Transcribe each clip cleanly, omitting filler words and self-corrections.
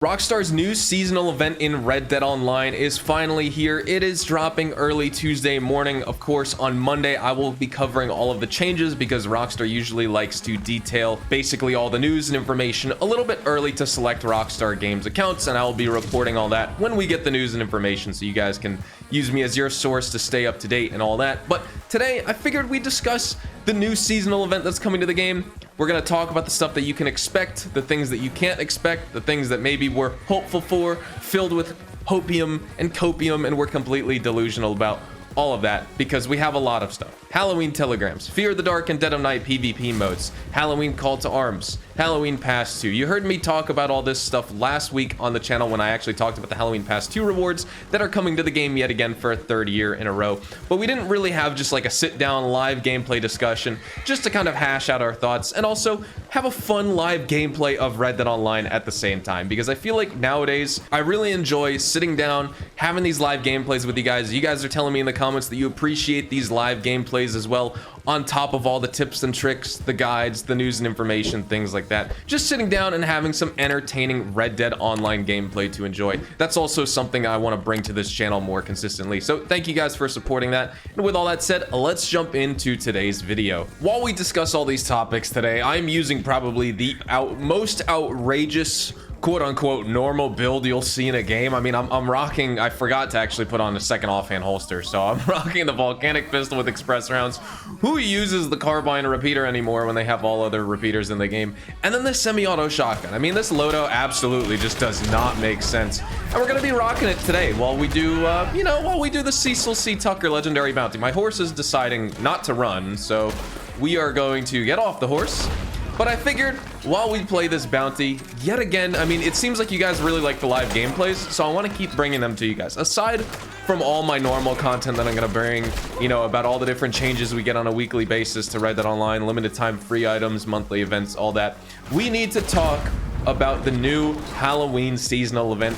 Rockstar's new seasonal event in Red Dead Online is finally here. It is dropping early Tuesday morning. Of course, on Monday, I will be covering all of the changes because Rockstar usually likes to detail basically all the news and information a little bit early to select Rockstar Games accounts, and I will be reporting all that when we get the news and information so you guys can use me as your source to stay up to date and all that. But today, I figured we'd discuss the new seasonal event that's coming to the game. We're going to talk about the stuff that you can expect, the things that you can't expect, the things that maybe we're hopeful for, filled with hopium and copium, and we're completely delusional about all of that because we have a lot of stuff. Halloween telegrams, Fear of the Dark and Dead of Night PvP modes, Halloween Call to Arms, Halloween Pass 2. You heard me talk about all this stuff last week on the channel when I actually talked about the Halloween Pass 2 rewards that are coming to the game yet again for a third year in a row. But we didn't really have just like a sit-down live gameplay discussion just to kind of hash out our thoughts and also have a fun live gameplay of Red Dead Online at the same time, because I feel like nowadays I really enjoy sitting down, having these live gameplays with you guys. You guys are telling me in the comments that you appreciate these live gameplays as well, on top of all the tips and tricks, the guides, the news and information, things like that. Just sitting down and having some entertaining Red Dead Online gameplay to enjoy. That's also something I want to bring to this channel more consistently. So thank you guys for supporting that. And with all that said, let's jump into today's video. While we discuss all these topics today, I'm using probably the most outrageous quote-unquote normal build you'll see in a game. I mean, I'm rocking, I forgot to actually put on a second offhand holster, so I'm rocking the volcanic pistol with express rounds. Who uses the carbine repeater anymore when they have all other repeaters in the game? And then this semi-auto shotgun. I mean, this loadout absolutely just does not make sense. And we're gonna be rocking it today while we do, while we do the Cecil C. Tucker Legendary Bounty. My horse is deciding not to run, so we are going to get off the horse. But I figured while we play this bounty, yet again, I mean, it seems like you guys really like the live gameplays, so I want to keep bringing them to you guys. Aside from all my normal content that I'm going to bring, about all the different changes we get on a weekly basis to Red Dead Online, limited time free items, monthly events, all that, we need to talk about the new Halloween seasonal event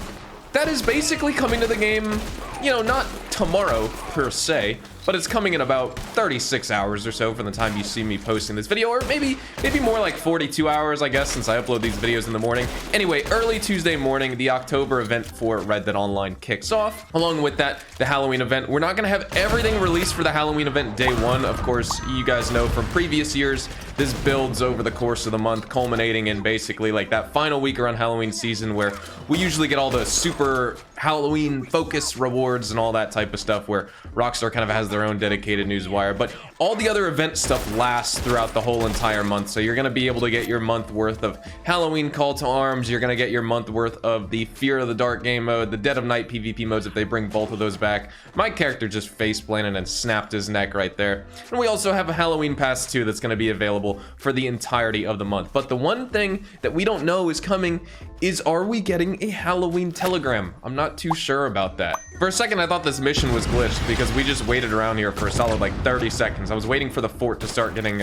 that is basically coming to the game, not tomorrow per se, but it's coming in about 36 hours or so from the time you see me posting this video, or maybe more like 42 hours, I guess, since I upload these videos in the morning. Anyway, early Tuesday morning, the October event for Red Dead Online kicks off. Along with that, the Halloween event. We're not going to have everything released for the Halloween event day one. Of course, you guys know from previous years, this builds over the course of the month, culminating in basically like that final week around Halloween season where we usually get all the super Halloween focus rewards and all that type of stuff, where Rockstar kind of has their own dedicated news wire. But all the other event stuff lasts throughout the whole entire month, so you're going to be able to get your month worth of Halloween Call to Arms, you're going to get your month worth of the Fear of the Dark game mode, the Dead of Night PvP modes if they bring both of those back. My character just face planted and snapped his neck right there. And we also have a Halloween Pass 2 that's going to be available for the entirety of the month. But the one thing that we don't know is coming is, are we getting a Halloween telegram? I'm not too sure about that. For a second, I thought this mission was glitched because we just waited around here for a solid like 30 seconds. I was waiting for the fort to start getting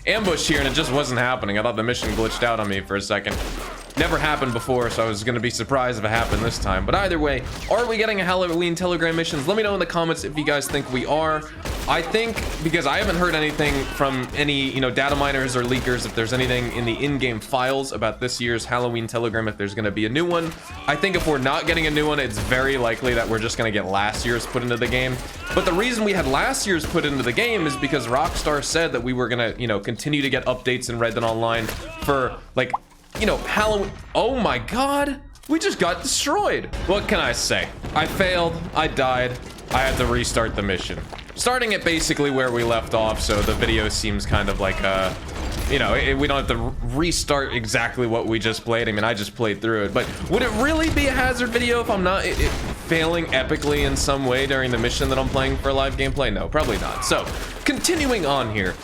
ambushed here, and it just wasn't happening. I thought the mission glitched out on me for a second. Never happened before, so I was gonna be surprised if it happened this time. But either way, are we getting a Halloween telegram missions? Let me know in the comments if you guys think we are. I think, because I haven't heard anything from any, data miners or leakers, if there's anything in the in-game files about this year's Halloween telegram, if there's gonna be a new one. I think if we're not getting a new one, it's very likely that we're just gonna get last year's put into the game. But the reason we had last year's put into the game is because Rockstar said that we were gonna, continue to get updates in Red Dead Online for, like, Halloween. Oh my god, we just got destroyed. What can I say? I failed, I died, I had to restart the mission. Starting at basically where we left off, so the video seems kind of like, we don't have to restart exactly what we just played. I mean, I just played through it, but would it really be a hazard video if I'm not failing epically in some way during the mission that I'm playing for live gameplay? No, probably not. So, continuing on here.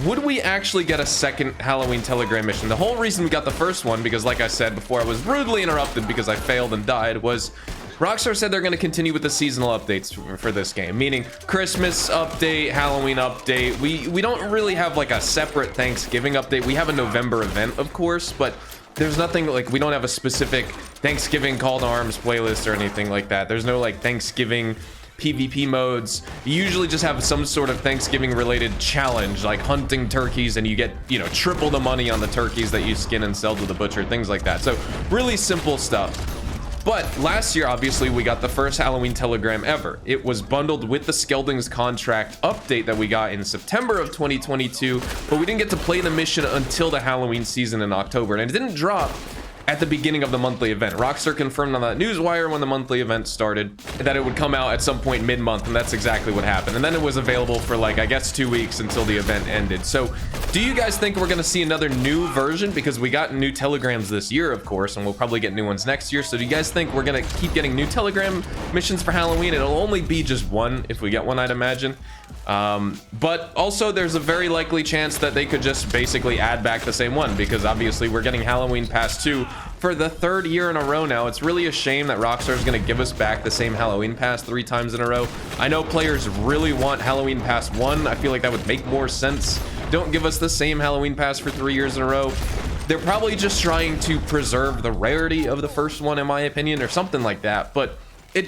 Would we actually get a second Halloween telegram mission? The whole reason we got the first one, because like I said before, I was rudely interrupted because I failed and died, was Rockstar said they're going to continue with the seasonal updates for this game, meaning Christmas update, Halloween update. We don't really have like a separate Thanksgiving update. We have a November event, of course, but there's nothing like, we don't have a specific Thanksgiving Call to Arms playlist or anything like that. There's no like Thanksgiving PvP modes. You usually just have some sort of Thanksgiving related challenge, like hunting turkeys, and you get, you know, triple the money on the turkeys that you skin and sell to the butcher, things like that. So really simple stuff. But last year, obviously, we got the first Halloween telegram ever. It was bundled with the Skelding's contract update that we got in September of 2022, but we didn't get to play the mission until the Halloween season in October, and it didn't drop at the beginning of the monthly event. Rockstar confirmed on that newswire when the monthly event started that it would come out at some point mid-month, and that's exactly what happened. And then it was available for, like, I guess 2 weeks until the event ended. So do you guys think we're gonna see another new version? Because we got new telegrams this year, of course, and we'll probably get new ones next year. So do you guys think we're gonna keep getting new telegram missions for Halloween? It'll only be just one if we get one, I'd imagine. But also there's a very likely chance that they could just basically add back the same one, because obviously we're getting Halloween Pass 2 for the 3rd year in a row now. It's really a shame that Rockstar is going to give us back the same Halloween Pass 3 times in a row. I know players really want Halloween Pass 1. I feel like that would make more sense. Don't give us the same Halloween Pass for 3 years in a row. They're probably just trying to preserve the rarity of the first one, in my opinion, or something like that. But it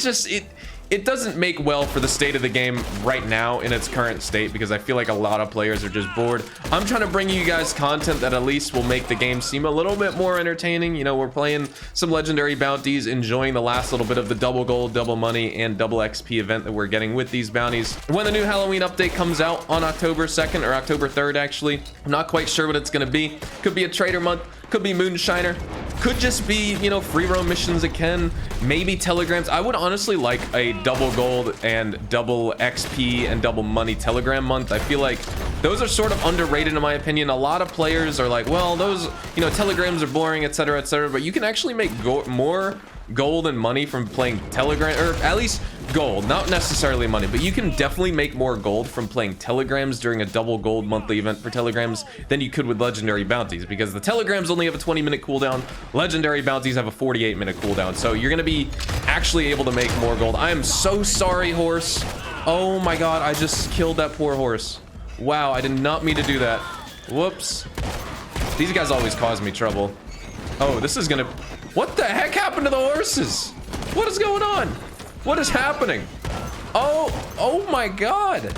doesn't make well for the state of the game right now in its current state, because I feel like a lot of players are just bored. I'm trying to bring you guys content that at least will make the game seem a little bit more entertaining. You know, we're playing some legendary bounties, enjoying the last little bit of the double gold, double money, and double XP event that we're getting with these bounties. When the new Halloween update comes out on October 2nd or October 3rd, actually, I'm not quite sure what it's going to be. Could be a trader month, could be Moonshiner, could just be, you know, free roam missions again, maybe telegrams. I would honestly like a double gold and double XP and double money telegram month. I feel like those are sort of underrated in my opinion. A lot of players are like, well, those, you know, telegrams are boring, etc., etc., but you can actually make more gold and money from playing telegram, or at least gold, not necessarily money, but you can definitely make more gold from playing telegrams during a double gold monthly event for telegrams than you could with legendary bounties, because the telegrams only have a 20-minute cooldown, legendary bounties have a 48-minute cooldown, so you're gonna be actually able to make more gold. I am so sorry, horse. Oh my god, I just killed that poor horse. Wow, I did not mean to do that. Whoops. These guys always cause me trouble. Oh, this is gonna... What the heck happened to the horses? What is going on? What is happening? Oh my god.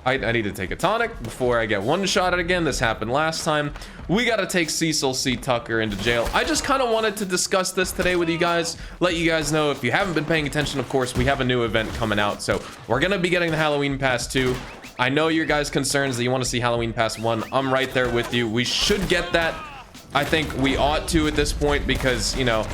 I need to take a tonic before I get one-shotted again. This happened last time. We got to take Cecil C. Tucker into jail. I just kind of wanted to discuss this today with you guys. Let you guys know, if you haven't been paying attention, of course, we have a new event coming out. So we're going to be getting the Halloween Pass 2. I know your guys' concerns that you want to see Halloween Pass 1. I'm right there with you. We should get that. I think we ought to at this point, because, you know,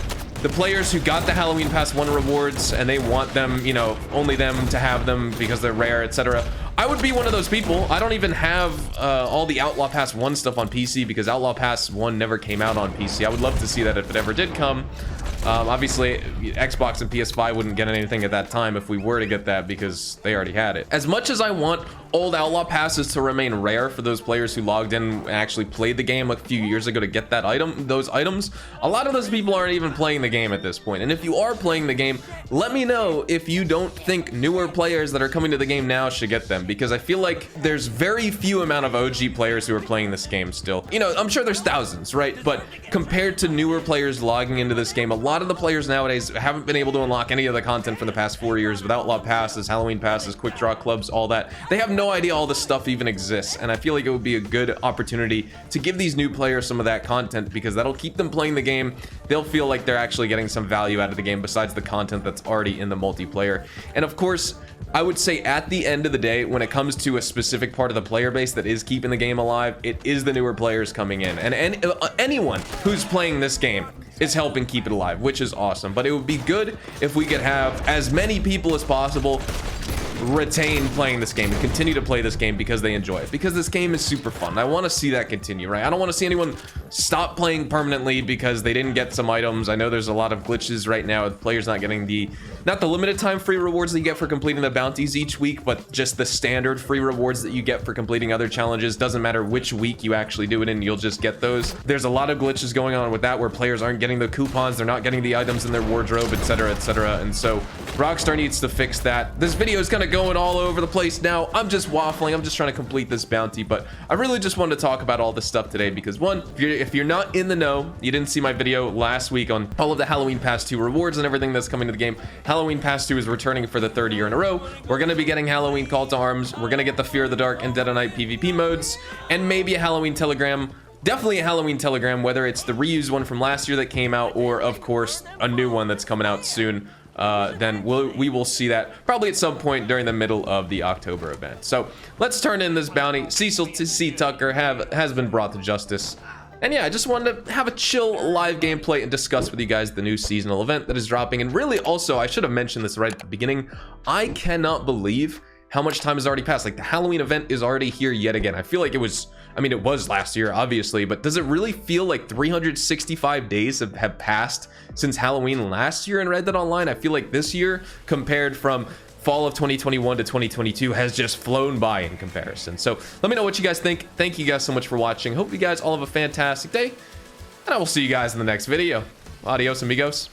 the players who got the Halloween Pass 1 rewards and they want them, you know, only them to have them because they're rare, etc. I would be one of those people. I don't even have all the Outlaw Pass 1 stuff on PC, because Outlaw Pass 1 never came out on PC. I would love to see that if it ever did come. Obviously, Xbox and PS5 wouldn't get anything at that time if we were to get that, because they already had it. As much as I want old Outlaw Passes to remain rare for those players who logged in and actually played the game a few years ago to get that those items, a lot of those people aren't even playing the game at this point. And if you are playing the game, let me know if you don't think newer players that are coming to the game now should get them, because I feel like there's very few amount of OG players who are playing this game still. You know, I'm sure there's thousands, right? But compared to newer players logging into this game, a lot of the players nowadays haven't been able to unlock any of the content for the past 4 years with Outlaw Passes, Halloween Passes, Quick Draw Clubs, all that. They have no idea all this stuff even exists, and I feel like it would be a good opportunity to give these new players some of that content, because that'll keep them playing the game. They'll feel like they're actually getting some value out of the game besides the content that's already in the multiplayer. And of course, I would say at the end of the day, when it comes to a specific part of the player base that is keeping the game alive, it is the newer players coming in, and anyone who's playing this game is helping keep it alive, which is awesome. But it would be good if we could have as many people as possible retain playing this game and continue to play this game because they enjoy it, because this game is super fun. I want to see that continue, right? I don't want to see anyone stop playing permanently because they didn't get some items. I know there's a lot of glitches right now with players not getting not the limited time free rewards that you get for completing the bounties each week, but just the standard free rewards that you get for completing other challenges. Doesn't matter which week you actually do it in, you'll just get those. There's a lot of glitches going on with that, where players aren't getting the coupons, they're not getting the items in their wardrobe, etc., etc. And so Rockstar needs to fix that. This video is kind of of going all over the place now. I'm just waffling. I'm just trying to complete this bounty, but I really just wanted to talk about all this stuff today because one, if you're not in the know, you didn't see my video last week on all of the Halloween Pass 2 rewards and everything that's coming to the game. Halloween Pass 2 is returning for the third year in a row. We're going to be getting Halloween Call to Arms. We're going to get the Fear of the Dark and Dead of Night PvP modes, and maybe a Halloween Telegram. Definitely a Halloween Telegram, whether it's the reused one from last year that came out or, of course, a new one that's coming out soon. Then we will see that probably at some point during the middle of the October event. So let's turn in this bounty. Cecil C. Tucker has been brought to justice. And yeah, I just wanted to have a chill live gameplay and discuss with you guys the new seasonal event that is dropping. And really also, I should have mentioned this right at the beginning, I cannot believe how much time has already passed. Like, the Halloween event is already here yet again. I feel like it was, I mean, it was last year, obviously, but does it really feel like 365 days have passed since Halloween last year in Red Dead Online? I feel like this year, compared from fall of 2021 to 2022, has just flown by in comparison. So let me know what you guys think. Thank you guys so much for watching. Hope you guys all have a fantastic day, and I will see you guys in the next video. Adios, amigos.